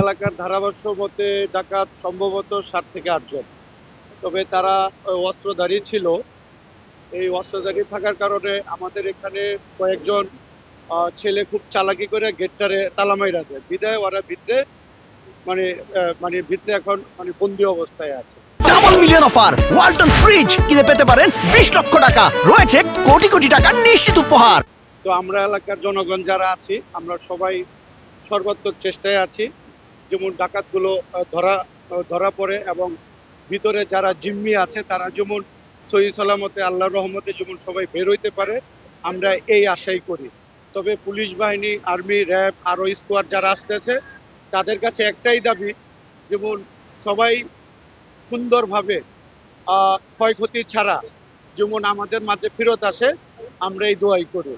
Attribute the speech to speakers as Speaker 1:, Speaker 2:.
Speaker 1: এলাকার ধারাভাষ্য মতে ডাকাত সম্ভবত 7 থেকে 8 জন। তবে তারা অস্ত্রধারী ছিল। এই অস্ত্রধারী থাকার কারণে আমাদের এখানে কয়েকজন ছেলে খুব চালাকি করে গেটটারে তালা মাইরা দেয়, বিদায় ওরা ভিতরে ভিতরে এখন বন্দি অবস্থায় আছে।
Speaker 2: Double million offer Walton fridge কিনে পেতে পারেন 20 লক্ষ টাকা, রয়েছে কোটি কোটি টাকার নিশ্চিত উপহার।
Speaker 1: তো আমরা এলাকার জনগণ যারা আছি আমরা সবাই সর্বাত্মক চেষ্টায় আছি, যেমন ডাকাতগুলো ধরা পড়ে এবং ভিতরে যারা জিম্মি আছে তারা যেমন সহি সালামতে আল্লাহর রহমতে যেমন সবাই বের হইতে পারে, আমরা এই আশাই করি। তবে পুলিশ বাহিনী, আর্মি, র্যাব আরও স্কোয়াড যারা আসতেছে তাদের কাছে একটাই দাবি, যেমন সবাই সুন্দরভাবে ক্ষয়ক্ষতি ছাড়া যেমন আমাদের মাঝে ফেরত আসে, আমরা এই দোয়াই করি।